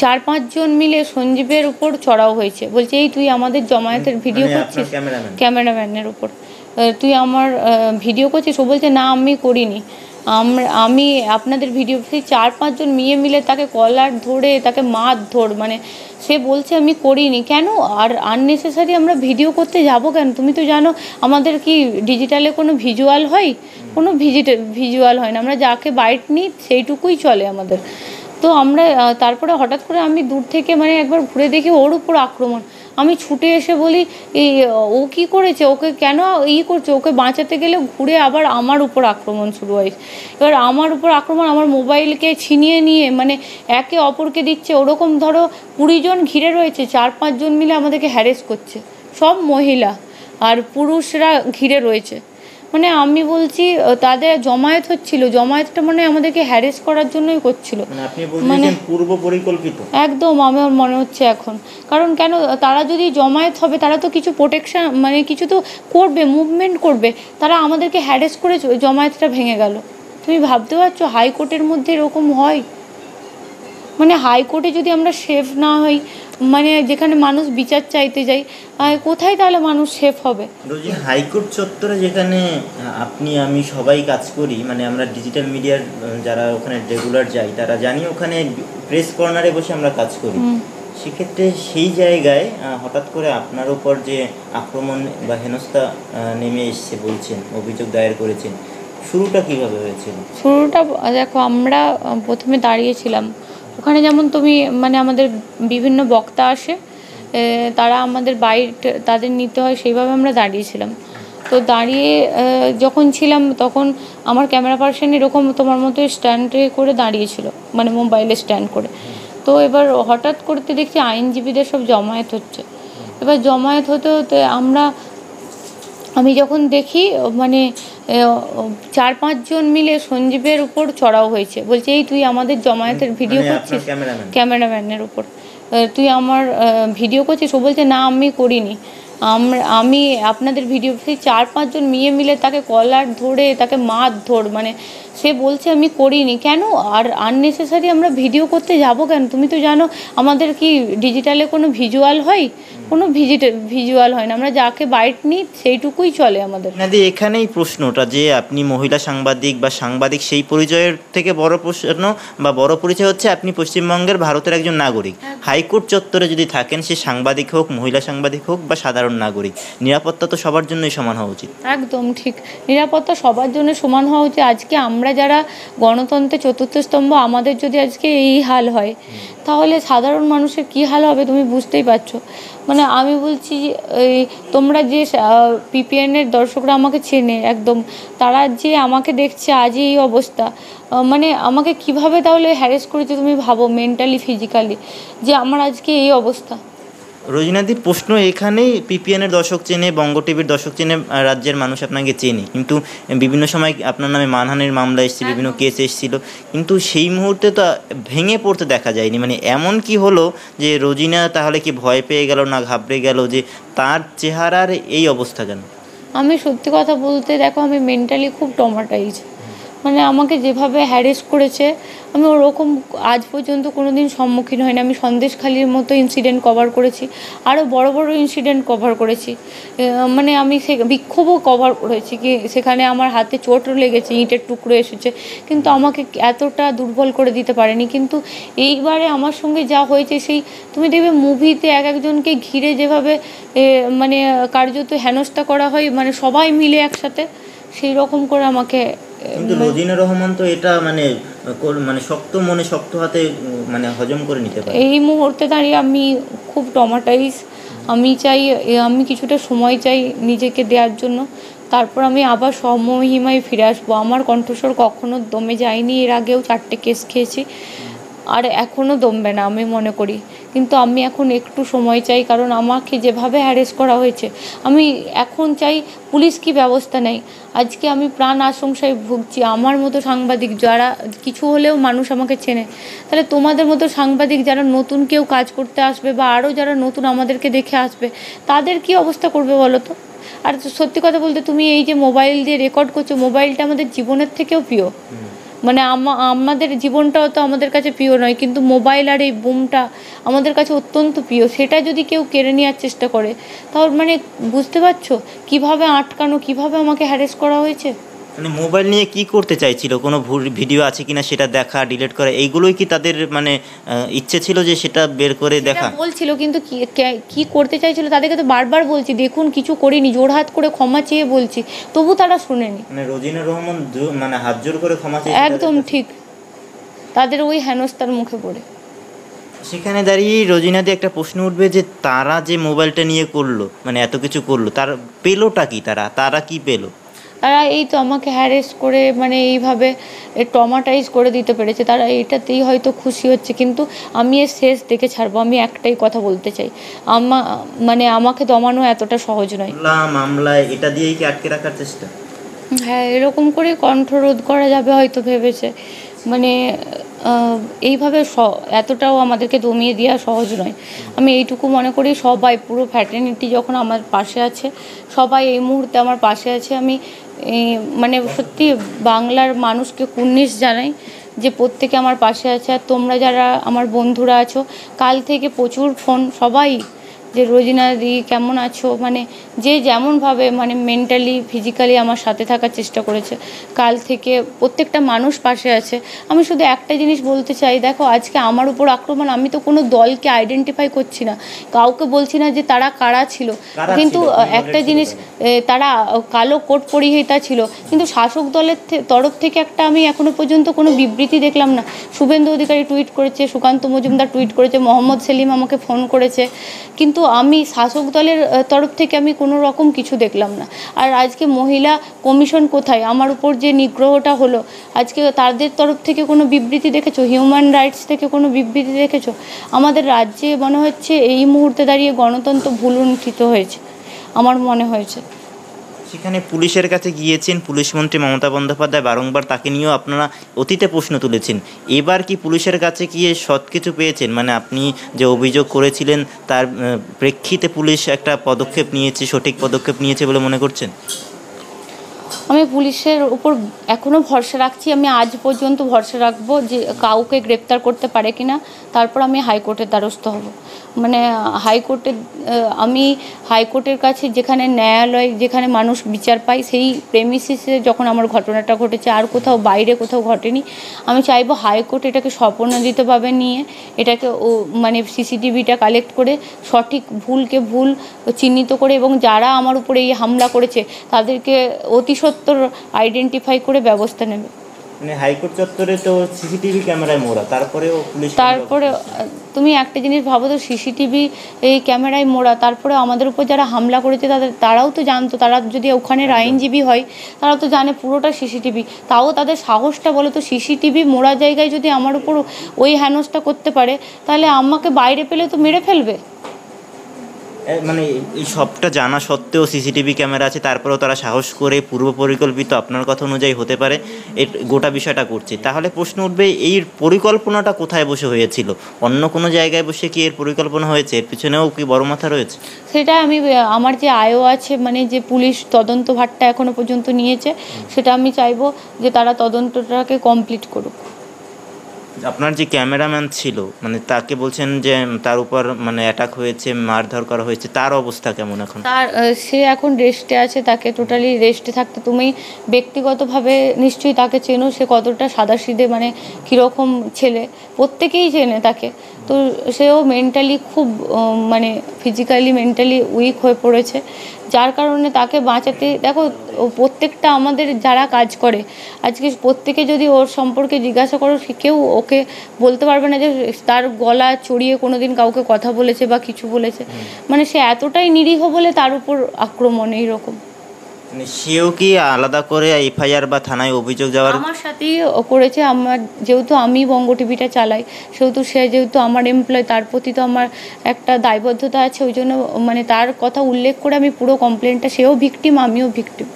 4-5 জন মিলে সঞ্জীবের উপর চড়াও হয়েছে, বলছে এই তুই আমাদের জমায়েতের ভিডিও করছিস, ক্যামেরাম্যানের উপর তুই আমার ভিডিও করছিস। ও বলছে না আমি করিনি, আমি আপনাদের ভিডিও। সেই 4-5 জন মেয়ে মিলে তাকে কলার ধরে তাকে মারধর, মানে সে বলছে আমি করিনি। কেন আর আননেসেসারি আমরা ভিডিও করতে যাব কেন? তুমি তো জানো আমাদের কি ডিজিটালে কোনো ভিজুয়াল হয়? কোনো ভিজুয়াল হয় না, আমরা যাকে বাইট নিই সেইটুকুই চলে আমাদের। তো আমরা তারপরে হঠাৎ করে আমি দূর থেকে মানে একবার ঘুরে দেখি ওর উপর আক্রমণ। আমি ছুটে এসে বলি এই ও কী করেছে, ওকে কেন করছে? ওকে বাঁচাতে গেলে ঘুরে আবার আমার উপর আক্রমণ শুরু হয়। এবার আমার উপর আক্রমণ, আমার মোবাইলকে ছিনিয়ে নিয়ে মানে একে অপরকে দিচ্ছে। ওরকম ধরো 20 জন ঘিরে রয়েছে, 4-5 জন মিলে আমাদেরকে হ্যারেস করছে, সব মহিলা আর পুরুষরা ঘিরে রয়েছে। মানে আমি বলছি তাদের জমায়েত হচ্ছিল, জমায়েতটা মানে আমাদেরকে হ্যারেস করার জন্যই করছিল, মানে পূর্ব পরিকল্পিত একদম আমার মনে হচ্ছে এখন। কারণ কেন তারা যদি জমায়েত হবে তারা তো কিছু প্রোটেকশন মানে কিছু তো করবে, মুভমেন্ট করবে, তারা আমাদেরকে হ্যারেস করে জমায়েতটা ভেঙে গেল। তুমি ভাবতে পারছো হাইকোর্টের মধ্যে এরকম হয়? মানে হাইকোর্টে যদি আমরা সেফ না হই, মানে যেখানে মানুষ বিচার চাইতে যায়, কোথায় তাহলে মানুষ সেফ হবে? হাইকোর্ট চত্বরে যেখানে আপনি আমি সবাই কাজ করি, মানে আমরা ডিজিটাল মিডিয়ার যারা ওখানে রেগুলার যাই তারা জানি ওখানে প্রেস কর্নারে বসে আমরা কাজ করি। সেক্ষেত্রে সেই জায়গায় হঠাৎ করে আপনার উপর যে আক্রমণ বা হেনস্থা নেমে এসছে বলছেন, অভিযোগ দায়ের করেছেন, শুরুটা কিভাবে হয়েছিল? শুরুটা দেখো, আমরা প্রথমে দাঁড়িয়েছিলাম ওখানে, যেমন তুমি মানে আমাদের বিভিন্ন বক্তা আসে, তারা আমাদের বাইট তাদের নিতে হয়, সেইভাবে আমরা দাঁড়িয়েছিলাম। তো দাঁড়িয়ে যখন ছিলাম তখন আমার ক্যামেরা পার্সন এরকম তোমার মতো স্ট্যান্ডে করে দাঁড়িয়েছিল, মানে মোবাইলে স্ট্যান্ড করে। তো এবার হঠাৎ করতে দেখছি আইনজীবীদের সব জমায়েত হচ্ছে। এবার জমায়েত হতে হতে আমি যখন দেখি মানে 4-5 জন মিলে সঞ্জীবের উপর চড়াও হয়েছে, বলছে এই তুই আমাদের জমায়েতের ভিডিও করছিস, ক্যামেরাম্যানের উপর তুই আমার ভিডিও করছিস। ও বলছে না আমি করিনি, আমি আপনাদের ভিডিও। সেই 4-5 জন মেয়ে মিলে তাকে কলার ধরে তাকে মারধর, মানে সে বলছে আমি করিনি। কেন আর আননেসেসারি আমরা ভিডিও করতে যাব কেন? তুমি তো জানো আমাদের কি ডিজিটালে কোনো ভিজুয়াল হয়? কোনো ভিজুয়াল হয় না, আমরা যাকে বাইট নিই সেইটুকুই চলে আমাদের। এখানেই প্রশ্নটা যে আপনি মহিলা সাংবাদিক বা সাংবাদিক, সেই পরিচয়ের থেকে বড় প্রশ্ন বা বড় পরিচয় হচ্ছে আপনি পশ্চিমবঙ্গের ভারতের একজন নাগরিক। হাইকোর্ট চত্বরে যদি থাকেন, সে সাংবাদিক হোক, মহিলা সাংবাদিক হোক বা সাধারণ নাগরিক, নিরাপত্তা তো সবার জন্যই সমান হওয়া উচিত। একদম ঠিক, নিরাপত্তা সবার জন্য সমান হওয়া উচিত। আজকে আমরা যারা গণতন্ত্রের চতুর্থ স্তম্ভ, আমাদের যদি আজকে এই হাল হয় তাহলে সাধারণ মানুষের কী হাল হবে তুমি বুঝতেই পারছো। মানে আমি বলছি এই তোমরা যে পিপিএনের দর্শকরা আমাকে চেনে একদম, তারা যে আমাকে দেখছে আজ এই অবস্থা, মানে আমাকে কিভাবে তাহলে হ্যারেস করেছে তুমি ভাবো, মেন্টালি ফিজিক্যালি, যে আমার আজকে এই অবস্থা। রোজিনাদি, প্রশ্ন এখানেই, পিপিএনের দর্শক চেনে, বঙ্গ টিভির দর্শক চেনে, রাজ্যের মানুষ আপনাকে চেনে, কিন্তু বিভিন্ন সময় আপনার নামে মানহানির মামলা এসেছিল, বিভিন্ন কেস এসেছিল, কিন্তু সেই মুহূর্তে তো ভেঙে পড়তে দেখা যায়নি। মানে এমন কি হলো যে রোজিনা তাহলে কি ভয় পেয়ে গেল, না ঘাবড়ে গেল, যে তার চেহারার এই অবস্থা কেন? আমি সত্যি কথা বলতে দেখো, আমি মেন্টালি খুব ট্রমাটাইজ। মানে আমাকে যেভাবে হ্যারেস করেছে আমি ওরকম আজ পর্যন্ত কোনো দিন সম্মুখীন হয়নি। আমি সন্দেশখালির মতো ইনসিডেন্ট কভার করেছি, আরও বড় বড় ইনসিডেন্ট কভার করেছি, মানে আমি বিক্ষোভও কভার করেছি, কি সেখানে আমার হাতে চোটও লেগেছে, ইঁটের টুকরো এসেছে, কিন্তু আমাকে এতটা দুর্বল করে দিতে পারেনি। কিন্তু এইবারে আমার সঙ্গে যা হয়েছে, সেই তুমি দেখবে মুভিতে একজনকে ঘিরে যেভাবে মানে কার্যত হেনস্থা করা হয়, মানে সবাই মিলে একসাথে, সেই রকম করে আমাকে। কিন্তু রোজিনা রহমান তো এটা মানে শক্ত মনে শক্ত হাতে মানে হজম করে নিতে পারে। এই মুহূর্তে দাঁড়িয়ে আমি খুব ট্রমাটাইজ। আমি কিছুটা সময় চাই নিজেকে দেওয়ার জন্য, তারপর আমি আবার সমহিমায় ফিরে আসবো। আমার কণ্ঠস্বর কখনো দমে যায়নি, এর আগেও 4টে কেস খেয়েছি, আর এখনও দমবে না আমি মনে করি। কিন্তু আমি এখন একটু সময় চাই, কারণ আমাকে যেভাবে হ্যারেস করা হয়েছে, আমি এখন চাই পুলিশ কি ব্যবস্থা নেয়। আজকে আমি প্রাণ আশঙ্কায় ভুগছি। আমার মতো সাংবাদিক যারা, কিছু হলেও মানুষ আমাকে চেনে, তাহলে তোমাদের মতো সাংবাদিক যারা নতুন কেউ কাজ করতে আসবে বা আরও যারা নতুন আমাদেরকে দেখে আসবে, তাদের কি অবস্থা করবে বলো তো? আর সত্যি কথা বলতে, তুমি এই যে মোবাইল দিয়ে রেকর্ড করছো, মোবাইলটা আমাদের জীবনের থেকেও প্রিয়। মানে আমাদের জীবনটাও তো আমাদের কাছে প্রিয় নয়, কিন্তু মোবাইল আর এই বুমটা আমাদের কাছে অত্যন্ত প্রিয়। সেটা যদি কেউ কেড়ে নেওয়ার চেষ্টা করে, তাহলে মানে বুঝতে পারছো কীভাবে আটকানো, কীভাবে আমাকে হ্যারেস করা হয়েছে। মানে মোবাইল নিয়ে কি করতে চাইছিল, কোনো ভিডিও আছে কিনা সেটা দেখা, ডিলিট করা, এইগুলোই কি তাদের মানে ইচ্ছে ছিল যে সেটা বের করে দেখা বলছিল, কিন্তু কি করতে চাইছিল তাদেরকে তো বারবার বলছি, দেখুন কিছু করিনি, জোড়হাত করে ক্ষমা চেয়ে বলছি, তবু তারা শুনেনি। মানে রোজিনা রহমান মানে হাত জোর করে ক্ষমা চেয়ে, একদম ঠিক, তাদের ওই হেনস্থার মুখে পড়ে। সেখানে দাঁড়িয়ে রোজিনাদি একটা প্রশ্ন উঠবে যে তারা যে মোবাইলটা নিয়ে করলো, মানে এত কিছু করলো, তার পেলোটা কি, তারা কি পেলো? তারা এই তো আমাকে হ্যারেস করে মানে এইভাবে ট্রমাটাইজ করে দিতে পেরেছে, তারা এটাতেই হয়তো খুশি হচ্ছে। কিন্তু আমি এর শেষ দেখে ছাড়বো। আমি একটাই কথা বলতে চাই, মানে আমাকে দমানো এতটা সহজ নয়। মামলায় এটা দিয়েই কি আটকে রাখার চেষ্টা? হ্যাঁ, এরকম করে কণ্ঠরোধ করা যাবে হয়তো ভেবেছে, মানে এইভাবে এতটাও আমাদেরকে দমিয়ে দেওয়া সহজ নয়। আমি এইটুকু মনে করি, সবাই পুরো ফ্র্যাটার্নিটি যখন আমার পাশে আছে, সবাই এই মুহূর্তে আমার পাশে আছে। আমি মানে সত্যি বাংলার মানুষকে কুর্নিশ জানাই যে প্রত্যেকে আমার পাশে আছে। আর তোমরা যারা আমার বন্ধুরা আছো, কাল থেকে প্রচুর ফোন সবাই যে রোজিনা দি কেমন আছো, মানে যে যেমনভাবে মানে মেন্টালি ফিজিক্যালি আমার সাথে থাকার চেষ্টা করেছে, কাল থেকে প্রত্যেকটা মানুষ পাশে আছে। আমি শুধু একটা জিনিস বলতে চাই, দেখো আজকে আমার উপর আক্রমণ, আমি তো কোনো দলকে আইডেন্টিফাই করছি না, কাউকে বলছি না যে তারা কারা ছিল, কিন্তু একটা জিনিস, তারা কালো কোট পরিহিতা ছিল, কিন্তু শাসক দলের তরফ থেকে একটা আমি এখনো পর্যন্ত কোনো বিবৃতি দেখলাম না। শুভেন্দু অধিকারী টুইট করেছে, সুকান্ত মজুমদার টুইট করেছে, মোহাম্মদ সেলিম আমাকে ফোন করেছে, কিন্তু আমি শাসক দলের তরফ থেকে আমি কোনো রকম কিছু দেখলাম না। আর আজকে মহিলা কমিশন কোথায়, আমার উপর যে নিগ্রহটা হলো, আজকে তাদের তরফ থেকে কোনো বিবৃতি দেখেছো? হিউম্যান রাইটস থেকে কোনো বিবৃতি দেখেছো? আমাদের রাজ্যে মনে হচ্ছে এই মুহূর্তে দাঁড়িয়ে গণতন্ত্র ভুলুণ্ঠিত হয়েছে, আমার মনে হয়েছে। সেখানে পুলিশের কাছে গিয়েছেন, পুলিশ মন্ত্রী মমতা বন্দ্যোপাধ্যায় বারংবার তাকে নিয়েও আপনারা অতীতে প্রশ্ন তুলেছেন। এবার কি পুলিশের কাছে গিয়ে সৎ কিছু পেয়েছেন? মানে আপনি যে অভিযোগ করেছিলেন তার প্রেক্ষিতে পুলিশ একটা পদক্ষেপ নিয়েছে, সঠিক পদক্ষেপ নিয়েছে বলে মনে করছেন? আমি পুলিশের উপর এখনও ভরসা রাখছি। আমি আজ পর্যন্ত ভরসা রাখবো যে কাউকে গ্রেপ্তার করতে পারে কিনা, তারপর আমি হাইকোর্টের দ্বারস্থ হব। মানে আমি হাইকোর্টের কাছে, যেখানে ন্যায়ালয়, যেখানে মানুষ বিচার পায়, সেই প্রেমিসিসে যখন আমার ঘটনাটা ঘটেছে, আর কোথাও বাইরে কোথাও ঘটেনি। আমি চাইবো হাইকোর্ট এটাকে স্বপ্নদিতভাবে নিয়ে এটাকে মানে সিসিটিভিটা কালেক্ট করে সঠিক ভুলকে ভুল চিহ্নিত করে, এবং যারা আমার উপরে এই হামলা করেছে তাদেরকে অতি সত্বর আইডেন্টিফাই করে ব্যবস্থা নেবে। মানে হাইকোর্ট চত্বরে তো সিসিটিভি ক্যামেরায় মোড়া, তারপরে তুমি একটা জিনিস ভাবো তো, সিসিটিভি এই ক্যামেরায় মোড়া, তারপরে আমাদের উপর যারা হামলা করেছে তারাও তো জানতো, তারা যদি ওখানের আইনজীবী হয় তারা তো জানে পুরোটা সিসিটিভি, তাও তাদের সাহসটা বলো তো, সিসিটিভি মোড়া জায়গায় যদি আমার উপর ওই হেনস্থা করতে পারে, তাহলে আমাকে বাইরে পেলে তো মেরে ফেলবে। মানে এই সবটা জানা সত্ত্বেও সিসিটিভি ক্যামেরা আছে, তারপরেও তারা সাহস করে পূর্ব পরিকল্পিত, আপনার কথা অনুযায়ী হতে পারে, এই গোটা বিষয়টা করছে। তাহলে প্রশ্ন উঠবে, এই পরিকল্পনাটা কোথায় বসে হয়েছিল? অন্য কোনো জায়গায় বসে কি এর পরিকল্পনা হয়েছে? এর পিছনেও কি বড় মাথা রয়েছে? সেটা আমার যে আয়ও আছে, মানে যে পুলিশ তদন্ত ভারটা এখনো পর্যন্ত নিয়েছে, সেটা আমি চাইবো যে তারা তদন্তটাকে কমপ্লিট করুক। আপনার যে ক্যামেরাম্যান ছিল, মানে তাকে বলছেন যে তার উপর মানে অ্যাটাক হয়েছে, মারধর করা হয়েছে, তার অবস্থা কেমন এখন? সে এখন রেস্টে আছে, তাকে টোটালি রেস্টে থাকতে, তুমি ব্যক্তিগতভাবে নিশ্চয়ই তাকে চেনো, সে কতটা সাদাসিধে, মানে কীরকম ছেলে, প্রত্যেকেই চেনে তাকে। তো সেও মেন্টালি খুব মানে ফিজিক্যালি মেন্টালি উইক হয়ে পড়েছে, যার কারণে তাকে বাঁচাতে, দেখো প্রত্যেকটা আমাদের যারা কাজ করে আজকে প্রত্যেকে যদি ওর সম্পর্কে জিজ্ঞাসা করো, কেউ ওকে বলতে পারবে না যে তার গলা চড়িয়ে কোনো দিন কাউকে কথা বলেছে বা কিছু বলেছে। মানে সে এতটাই নিরীহ বলে তার উপর আক্রমণ এইরকম। সেও কি আলাদা করে এফআইআর বা থানায় অভিযোগ যাওয়ার? আমার সাথেই করেছে। আমার যেহেতু আমি বঙ্গ টিভিটা চালাই, সেহেতু সে যেহেতু আমার এমপ্লয়, তার প্রতি তো আমার একটা দায়বদ্ধতা আছে, ওই জন্য মানে তার কথা উল্লেখ করে আমি পুরো কমপ্লেনটা, সেও ভিকটিম আমিও ভিকটিম।